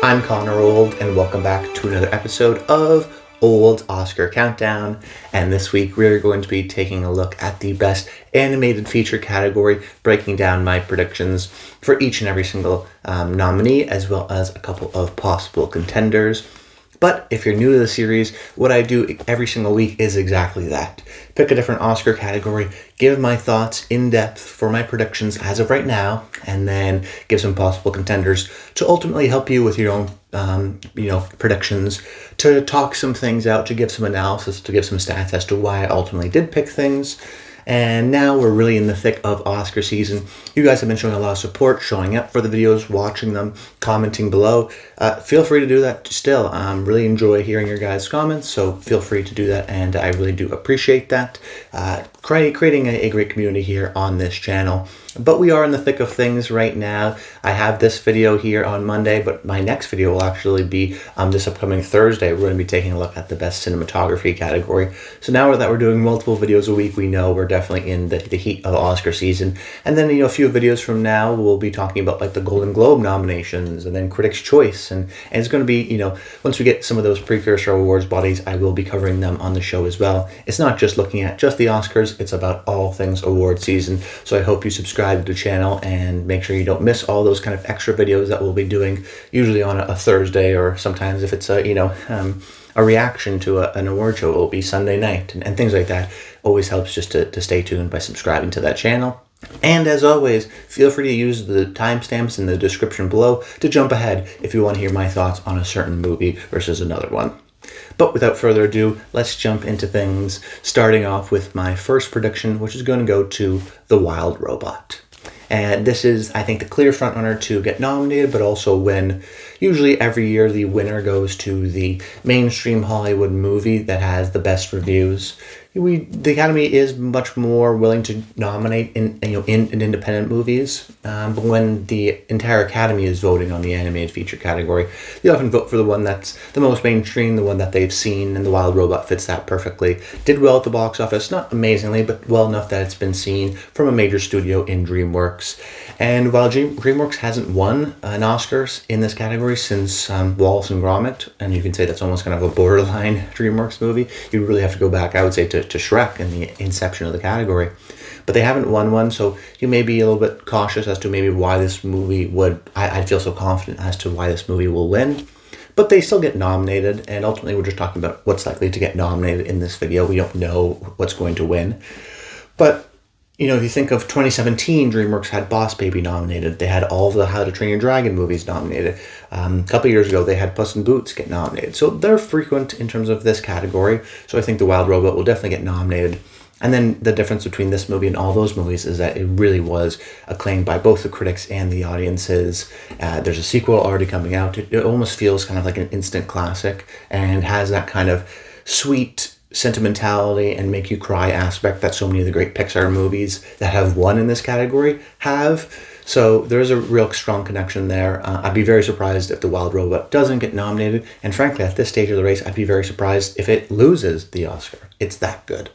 I'm Connor Old, and welcome back to another episode of Old Oscar Countdown. And this week we're going to be taking a look at the Best Animated Feature category, breaking down my predictions for each and every single nominee, as well as a couple of possible contenders. But if you're new to the series, what I do every single week is exactly that. Pick a different Oscar category, give my thoughts in depth for my predictions as of right now, and then give some possible contenders to ultimately help you with your own predictions, to talk some things out, to give some analysis, to give some stats as to why I ultimately did pick things. And now we're really in the thick of Oscar season. You guys have been showing a lot of support, showing up for the videos, watching them, commenting below. Feel free to do that still. Really enjoy hearing your guys' comments, so feel free to do that, and I really do appreciate that. Creating a great community here on this channel. But we are in the thick of things right now. I have this video here on Monday, but my next video will actually be this upcoming Thursday. We're going to be taking a look at the Best Cinematography category. So now that we're doing multiple videos a week, we know we're definitely in the heat of Oscar season. And then, a few videos from now, we'll be talking about like the Golden Globe nominations and then Critics' Choice. And it's going to be, once we get some of those precursor awards bodies, I will be covering them on the show as well. It's not just looking at just the Oscars, it's about all things award season. So I hope you subscribe to the channel and make sure you don't miss all those kind of extra videos that we'll be doing, usually on a Thursday, or sometimes if it's a reaction to an award show, it will be Sunday night, and things like that. Always helps just to stay tuned by subscribing to that channel. And as always, feel free to use the timestamps in the description below to jump ahead if you want to hear my thoughts on a certain movie versus another one. But without further ado, let's jump into things, starting off with my first prediction, which is going to go to The Wild Robot. And this is, I think, the clear frontrunner to get nominated, but also win. Usually every year the winner goes to the mainstream Hollywood movie that has the best reviews. The Academy is much more willing to nominate in independent movies, but when the entire Academy is voting on the animated feature category, they often vote for the one that's the most mainstream, the one that they've seen, and The Wild Robot fits that perfectly. Did well at the box office, not amazingly, but well enough that it's been seen from a major studio in DreamWorks. And while DreamWorks hasn't won an Oscar in this category since Wallace and Gromit, and you can say that's almost kind of a borderline DreamWorks movie, you really have to go back, I would say, to Shrek and the inception of the category. But they haven't won one, so you may be a little bit cautious as to maybe why this movie would, I feel so confident as to why this movie will win. But they still get nominated, and ultimately we're just talking about what's likely to get nominated in this video. We don't know what's going to win. But if you think of 2017, DreamWorks had Boss Baby nominated. They had all of the How to Train Your Dragon movies nominated. A couple years ago, they had Puss in Boots get nominated. So they're frequent in terms of this category. So I think The Wild Robot will definitely get nominated. And then the difference between this movie and all those movies is that it really was acclaimed by both the critics and the audiences. There's a sequel already coming out. It almost feels kind of like an instant classic and has that kind of sweet sentimentality and make you cry aspect that so many of the great Pixar movies that have won in this category have. So there's a real strong connection there. I'd be very surprised if The Wild Robot doesn't get nominated, and frankly at this stage of the race I'd be very surprised if it loses the Oscar. It's that good.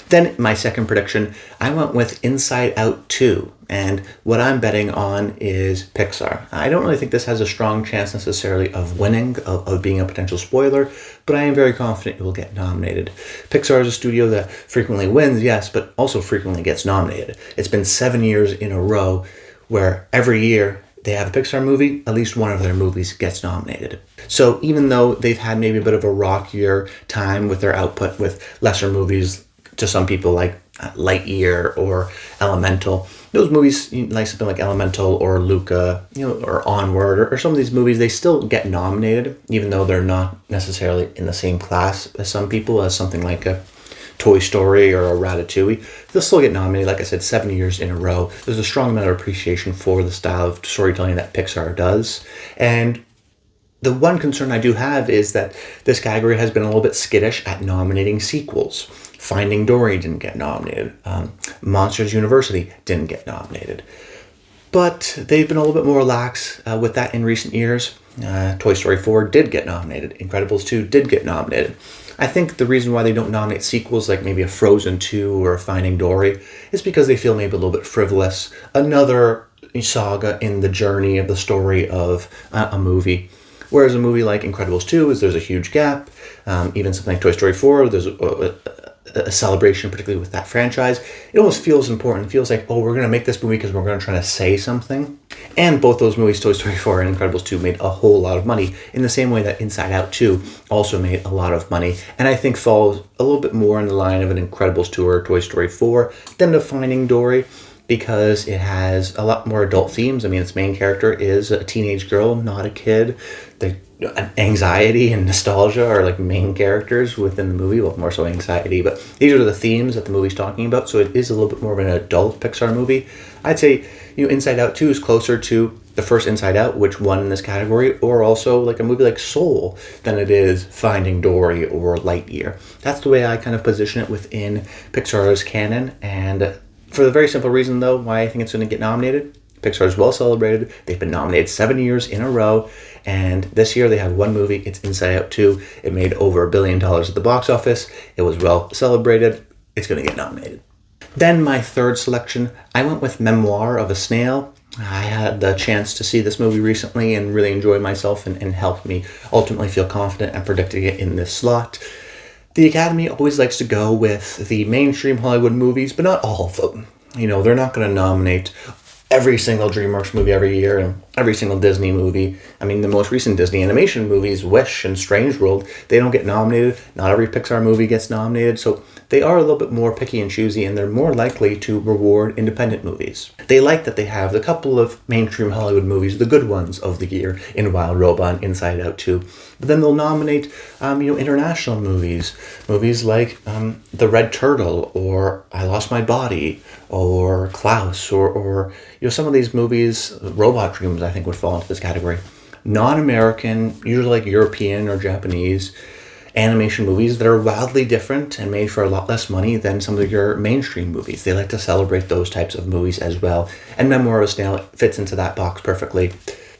Then my second prediction, I went with Inside Out 2, and what I'm betting on is Pixar. I don't really think this has a strong chance necessarily of winning, of being a potential spoiler, but I am very confident it will get nominated. Pixar is a studio that frequently wins, yes, but also frequently gets nominated. It's been 7 years in a row where every year they have a Pixar movie, at least one of their movies gets nominated. So even though they've had maybe a bit of a rockier time with their output with lesser movies, to some people like Lightyear or Elemental, those movies, like something like Elemental or Luca, or Onward, or some of these movies, they still get nominated, even though they're not necessarily in the same class as some people, as something like a Toy Story or a Ratatouille. They'll still get nominated, like I said, 7 years in a row. There's a strong amount of appreciation for the style of storytelling that Pixar does. And the one concern I do have is that this category has been a little bit skittish at nominating sequels. Finding Dory didn't get nominated. Monsters University didn't get nominated. But they've been a little bit more lax with that in recent years. Toy Story 4 did get nominated. Incredibles 2 did get nominated. I think the reason why they don't nominate sequels like maybe a Frozen 2 or a Finding Dory is because they feel maybe a little bit frivolous. Another saga in the journey of the story of a movie. Whereas a movie like Incredibles 2 there's a huge gap. Even something like Toy Story 4, there's a celebration, particularly with that franchise. It almost feels important. It feels like, oh, we're going to make this movie because we're going to try to say something. And both those movies, Toy Story 4 and Incredibles 2, made a whole lot of money in the same way that Inside Out 2 also made a lot of money. And I think falls a little bit more in the line of an Incredibles 2 or Toy Story 4 than the Finding Dory, because it has a lot more adult themes. I mean, its main character is a teenage girl, not a kid. Anxiety and nostalgia are like main characters within the movie. Well, more so anxiety, but these are the themes that the movie's talking about. So it is a little bit more of an adult Pixar movie. I'd say, Inside Out 2 is closer to the first Inside Out, which won in this category, or also like a movie like Soul, than it is Finding Dory or Lightyear. That's the way I kind of position it within Pixar's canon. And for the very simple reason, though, why I think it's going to get nominated, Pixar is well celebrated. They've been nominated 7 years in a row. And this year they have one movie. It's Inside Out 2. It made over $1 billion at the box office. It was well celebrated. It's going to get nominated. Then my third selection, I went with Memoir of a Snail. I had the chance to see this movie recently and really enjoy myself and helped me ultimately feel confident and predicting it in this slot. The Academy always likes to go with the mainstream Hollywood movies, but not all of them. They're not going to nominate every single DreamWorks movie every year and every single Disney movie. I mean, the most recent Disney animation movies, Wish and Strange World, they don't get nominated. Not every Pixar movie gets nominated. So they are a little bit more picky and choosy, and they're more likely to reward independent movies. They like that they have the couple of mainstream Hollywood movies, the good ones of the year, in Wild Robot and Inside Out 2. But then they'll nominate, international movies like The Red Turtle, or I Lost My Body, or Klaus, or some of these movies. Robot Dreams, I think, would fall into this category. Non-American, usually like European or Japanese animation movies that are wildly different and made for a lot less money than some of your mainstream movies. They like to celebrate those types of movies as well. And Memoir of a Snail fits into that box perfectly.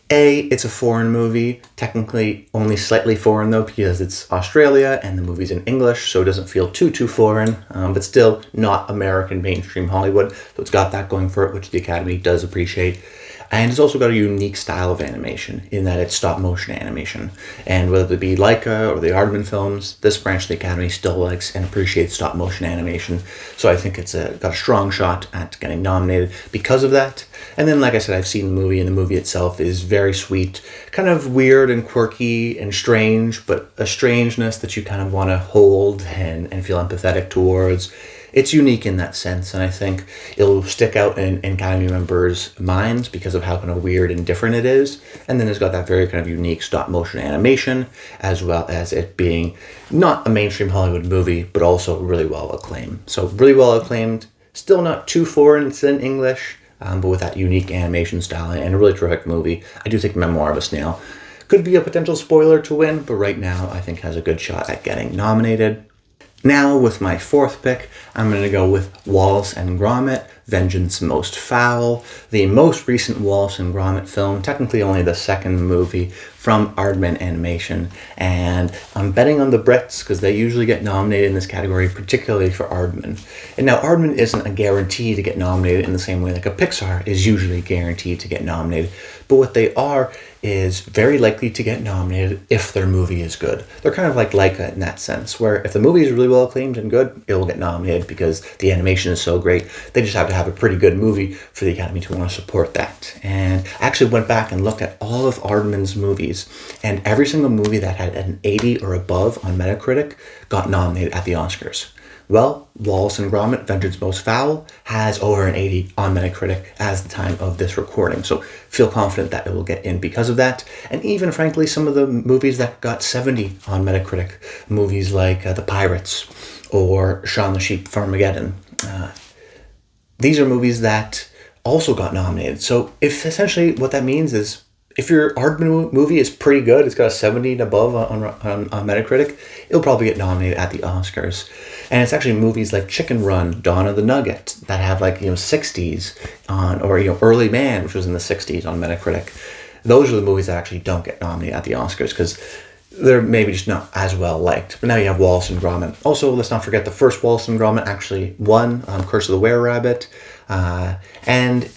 It's a foreign movie, technically only slightly foreign though, because it's Australia and the movie's in English, so it doesn't feel too foreign, but still not American mainstream Hollywood. So it's got that going for it, which the Academy does appreciate. And it's also got a unique style of animation in that it's stop motion animation. And whether it be Laika or the Aardman films, this branch of the Academy still likes and appreciates stop motion animation. So I think it's got a strong shot at getting nominated because of that. And then, like I said, I've seen the movie, and the movie itself is very sweet, kind of weird and quirky and strange, but a strangeness that you kind of want to hold and feel empathetic towards. It's unique in that sense, and I think it'll stick out in Academy members' minds because of how kind of weird and different it is. And then it's got that very kind of unique stop-motion animation, as well as it being not a mainstream Hollywood movie, but also really well acclaimed. So really well acclaimed, still not too foreign, it's in English, but with that unique animation style and a really terrific movie. I do think Memoir of a Snail could be a potential spoiler to win, but right now I think has a good shot at getting nominated. Now, with my fourth pick, I'm going to go with Wallace and Gromit, Vengeance Most Fowl, the most recent Wallace and Gromit film, technically only the second movie from Aardman Animation, and I'm betting on the Brits because they usually get nominated in this category, particularly for Aardman. And now Aardman isn't a guarantee to get nominated in the same way like a Pixar is usually guaranteed to get nominated, but what they are is very likely to get nominated if their movie is good. They're kind of like Laika in that sense, where if the movie is really well acclaimed and good, it will get nominated because the animation is so great. They just have to have a pretty good movie for the Academy to want to support that. And I actually went back and looked at all of Aardman's movies, and every single movie that had an 80 or above on Metacritic got nominated at the Oscars. Well, Wallace and Gromit, Vengeance Most Fowl, has over an 80 on Metacritic as the time of this recording. So feel confident that it will get in because of that. And even, frankly, some of the movies that got 70 on Metacritic, movies like The Pirates or Shaun the Sheep, Farmageddon, these are movies that also got nominated. So if essentially what that means is if your Aardman movie is pretty good, it's got a 70 and above on Metacritic, it'll probably get nominated at the Oscars. And it's actually movies like Chicken Run, Dawn of the Nugget, that have 60s on, or Early Man, which was in the 60s on Metacritic. Those are the movies that actually don't get nominated at the Oscars because they're maybe just not as well liked. But now you have Wallace and Gromit. Also, let's not forget the first Wallace and Gromit actually won Curse of the Were-Rabbit. And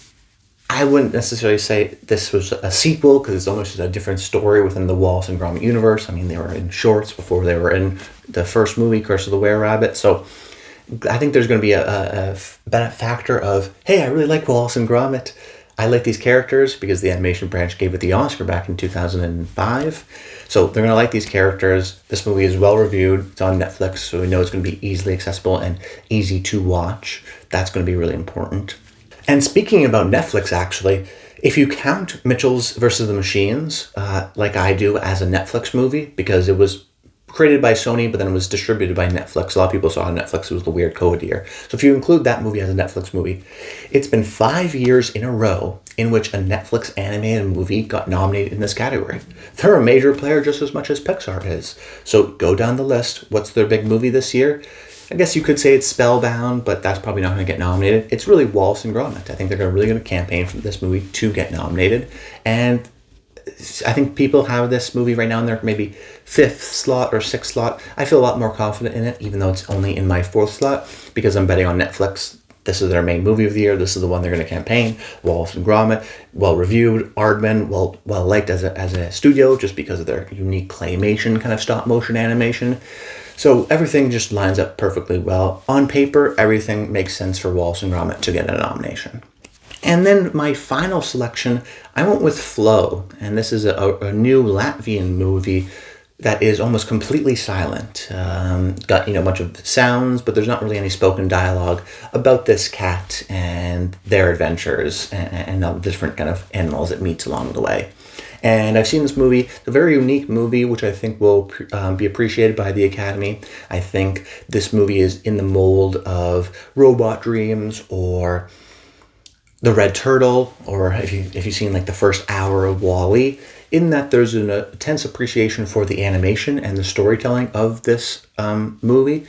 I I wouldn't necessarily say this was a sequel because it's almost a different story within the Wallace and Gromit universe. I mean, they were in shorts before they were in the first movie, Curse of the Were-Rabbit. So I think there's going to be a factor of, hey, I really like Wallace and Gromit. I like these characters because the animation branch gave it the Oscar back in 2005. So they're going to like these characters. This movie is well reviewed. It's on Netflix, so we know it's going to be easily accessible and easy to watch. That's going to be really important. And speaking about Netflix, actually, if you count Mitchell's versus the Machines, like I do, as a Netflix movie, because it was created by Sony, but then it was distributed by Netflix. A lot of people saw on Netflix. It was the weird COVID year. So if you include that movie as a Netflix movie, it's been 5 years in a row in which a Netflix animated movie got nominated in this category. They're a major player just as much as Pixar is. So go down the list. What's their big movie this year? I guess you could say it's Spellbound, but that's probably not going to get nominated. It's really Wallace and Gromit. I think they're really going to campaign for this movie to get nominated. And I think people have this movie right now in their maybe 5th slot or 6th slot. I feel a lot more confident in it, even though it's only in my 4th slot, because I'm betting on Netflix. This is their main movie of the year. This is the one they're going to campaign. Wallace and Gromit, well reviewed. Aardman, well liked as a studio, just because of their unique claymation kind of stop motion animation. So everything just lines up perfectly well. On paper, everything makes sense for Wallace and Gromit to get a nomination. And then my final selection, I went with Flow, and this is a new Latvian movie that is almost completely silent. Got a bunch of sounds, but there's not really any spoken dialogue about this cat and their adventures and the different kind of animals it meets along the way. And I've seen this movie. It's a very unique movie, which I think will be appreciated by the Academy. I think this movie is in the mold of Robot Dreams or The Red Turtle, or if you've seen like the first hour of WALL-E, in that there's an intense appreciation for the animation and the storytelling of this movie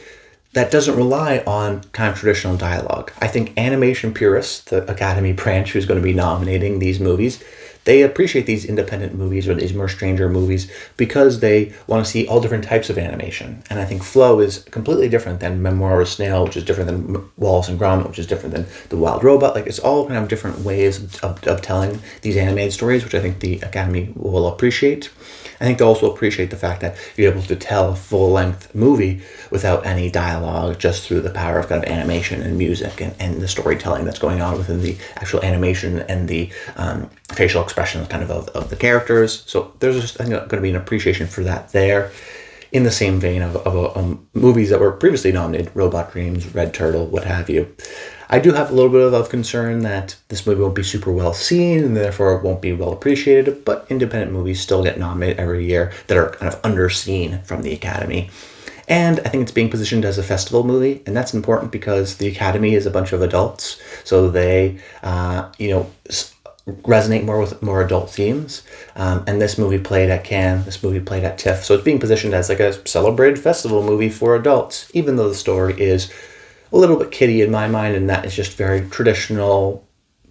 that doesn't rely on kind of traditional dialogue. I think animation purists, the Academy branch who's going to be nominating these movies, they appreciate these independent movies or these more stranger movies because they want to see all different types of animation. And I think Flow is completely different than Memoir or Snail, which is different than Wallace and Gromit, which is different than The Wild Robot. Like, it's all kind of different ways of telling these animated stories, which I think the Academy will appreciate. I think they'll also appreciate the fact that you're able to tell a full-length movie without any dialogue, just through the power of kind of animation and music and the storytelling that's going on within the actual animation and the facial expressions kind of the characters. So there's just, I think, going to be an appreciation for that there. In the same vein of movies that were previously nominated, Robot Dreams, Red Turtle, what have you. I do have a little bit of concern that this movie won't be super well seen and therefore won't be well appreciated, but independent movies still get nominated every year that are kind of underseen from the Academy. And I think it's being positioned as a festival movie, and that's important because the Academy is a bunch of adults, so they, resonate more with more adult themes. And this movie played at Cannes, this movie played at TIFF, so it's being positioned as like a celebrated festival movie for adults, even though the story is a little bit kiddie in my mind, and that is just very traditional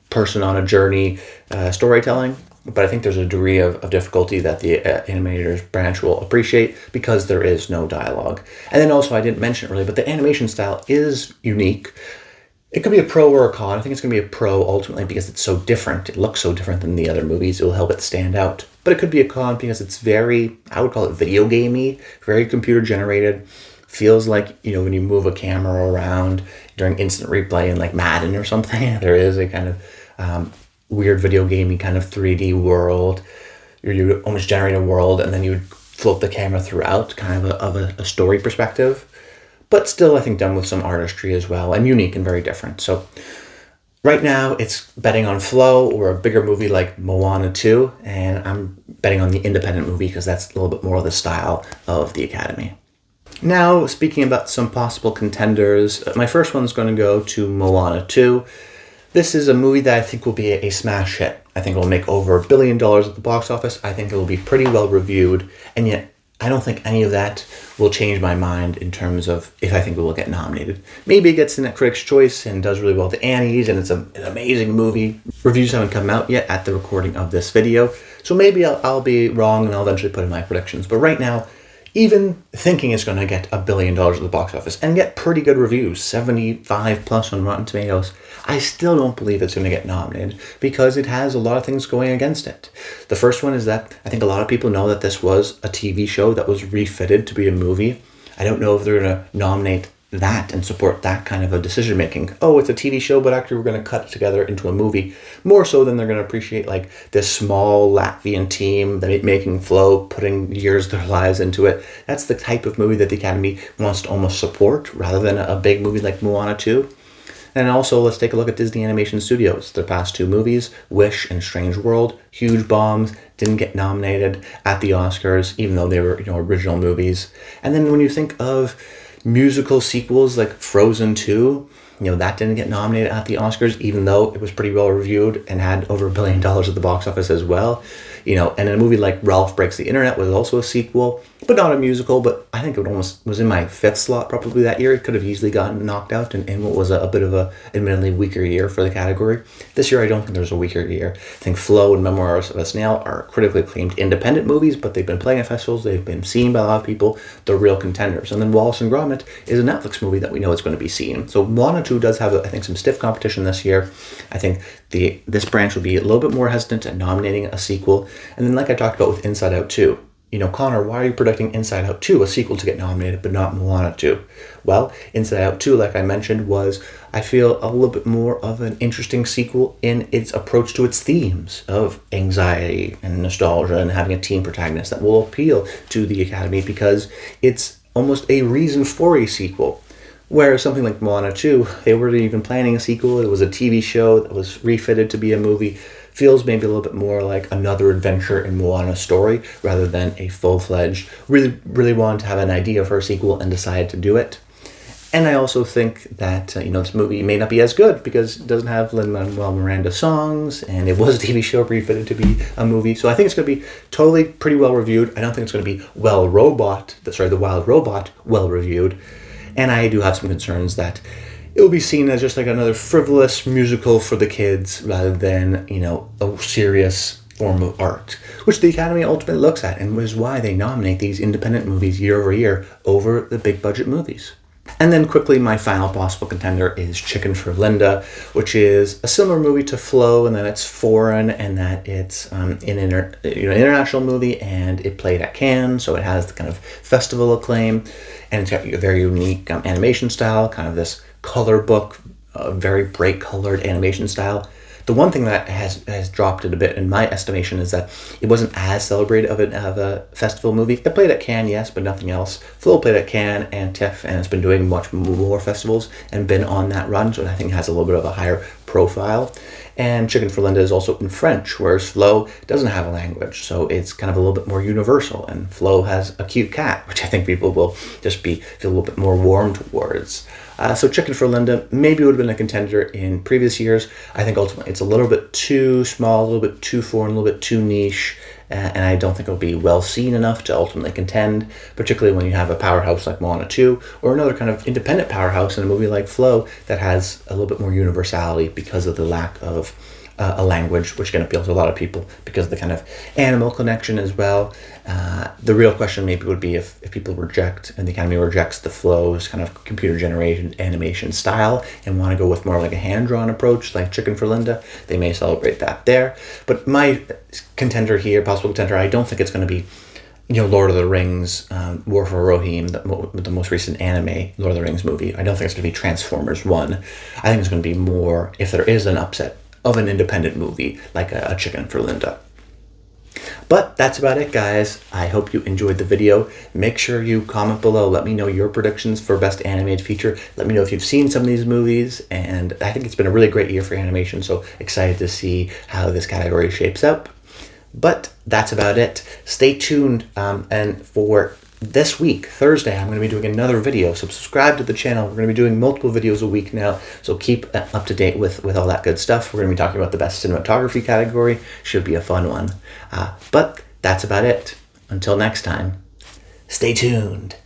person on a journey storytelling. But I think there's a degree of difficulty that the animators branch will appreciate because there is no dialogue. And then also, I didn't mention it really, but the animation style is unique. It could be a pro or a con. I think it's going to be a pro ultimately because it's so different. It looks so different than the other movies. It will help it stand out. But it could be a con because it's very, I would call it video gamey, very computer generated. Feels like, when you move a camera around during instant replay in like Madden or something, there is a kind of weird video gamey kind of 3D world. You would almost generate a world and then you would float the camera throughout, kind of a story perspective. But still, I think done with some artistry as well, and unique and very different. So right now, it's betting on Flow or a bigger movie like Moana 2, and I'm betting on the independent movie because that's a little bit more of the style of the Academy. Now, speaking about some possible contenders, my first one's going to go to Moana 2. This is a movie that I think will be a smash hit. I think it will make over $1 billion at the box office. I think it will be pretty well reviewed, and yet I don't think any of that will change my mind in terms of if I think it will get nominated. Maybe it gets in at Critics' Choice and does really well at the Annies, and it's an amazing movie. Reviews haven't come out yet at the recording of this video, so maybe I'll be wrong and I'll eventually put in my predictions. But right now, even thinking it's going to get $1 billion at the box office and get pretty good reviews, 75 plus on Rotten Tomatoes, I still don't believe it's going to get nominated because it has a lot of things going against it. The first one is that I think a lot of people know that this was a TV show that was refitted to be a movie. I don't know if they're going to nominate that and support that kind of a decision making. Oh, it's a TV show, but actually we're going to cut it together into a movie. More so than they're going to appreciate like this small Latvian team that making Flow, putting years of their lives into it. That's the type of movie that the Academy wants to almost support rather than a big movie like Moana 2. And also, let's take a look at Disney Animation Studios. Their past two movies, Wish and Strange World, huge bombs, didn't get nominated at the Oscars, even though they were, original movies. And then when you think of musical sequels like Frozen 2, that didn't get nominated at the Oscars, even though it was pretty well reviewed and had over $1 billion at the box office as well. And a movie like Ralph Breaks the Internet was also a sequel, but not a musical, but I think it almost was in my fifth slot probably that year. It could have easily gotten knocked out in what was a bit of a admittedly weaker year for the category. This year I don't think there's a weaker year. I think Flow and Memoir of a Snail are critically acclaimed independent movies, but they've been playing at festivals, they've been seen by a lot of people, they're real contenders. And then Wallace and Gromit is a Netflix movie that we know is going to be seen. So Moana 2 does have, I think, some stiff competition this year. I think this branch will be a little bit more hesitant at nominating a sequel. And then like I talked about with Inside Out 2, Connor, why are you predicting Inside Out 2, a sequel, to get nominated, but not Moana 2? Well, Inside Out 2, like I mentioned, was, I feel, a little bit more of an interesting sequel in its approach to its themes of anxiety and nostalgia and having a teen protagonist that will appeal to the Academy because it's almost a reason for a sequel. Whereas something like Moana 2, they weren't even planning a sequel. It was a TV show that was refitted to be a movie. Feels maybe a little bit more like another adventure in Moana's story rather than a full-fledged, really wanted to have an idea for a sequel and decided to do it. And I also think that, this movie may not be as good because it doesn't have Lin-Manuel Miranda songs and it was a TV show refitted to be a movie. So I think it's going to be totally pretty well reviewed. I don't think it's going to be The Wild Robot well reviewed. And I do have some concerns that it will be seen as just like another frivolous musical for the kids rather than, a serious form of art, which the Academy ultimately looks at and is why they nominate these independent movies year over the big budget movies. And then quickly, my final possible contender is Chicken for Linda, which is a similar movie to Flow in that it's foreign and that it's an international movie and it played at Cannes, so it has the kind of festival acclaim and it's got a very unique animation style, kind of this color book, very bright colored animation style. The one thing that has dropped it a bit in my estimation is that it wasn't as celebrated of a festival movie. It played at Cannes, yes, but nothing else. Flow played at Cannes and TIFF, and it's been doing much more festivals and been on that run, so I think it has a little bit of a higher profile. And Chicken for Linda is also in French, whereas Flow doesn't have a language, so it's kind of a little bit more universal. And Flow has a cute cat, which I think people will just feel a little bit more warm towards. So Chicken for Linda maybe would have been a contender in previous years. I think ultimately it's a little bit too small, a little bit too foreign, a little bit too niche, and I don't think it'll be well seen enough to ultimately contend, particularly when you have a powerhouse like Moana 2 or another kind of independent powerhouse in a movie like Flow that has a little bit more universality because of the lack of a language, which can appeal to a lot of people because of the kind of animal connection as well. The real question maybe would be if people reject, and the Academy rejects the Flow's kind of computer-generated animation style and want to go with more like a hand-drawn approach like Chicken for Linda, they may celebrate that there. But my contender here, possible contender, I don't think it's going to be Lord of the Rings, War for Rohirrim, the most recent anime Lord of the Rings movie. I don't think it's going to be Transformers 1. I think it's going to be more, if there is an upset, of an independent movie like a Chicken for Linda. But that's about it, guys. I hope you enjoyed the video. Make sure you comment below. Let me know your predictions for Best Animated Feature. Let me know if you've seen some of these movies. And I think it's been a really great year for animation, so excited to see how this category shapes up. But that's about it. Stay tuned. And for this week, Thursday, I'm going to be doing another video, so subscribe to the channel. We're going to be doing multiple videos a week now, so keep up to date with all that good stuff. We're going to be talking about the best cinematography category. Should be a fun one. But that's about it. Until next time, stay tuned.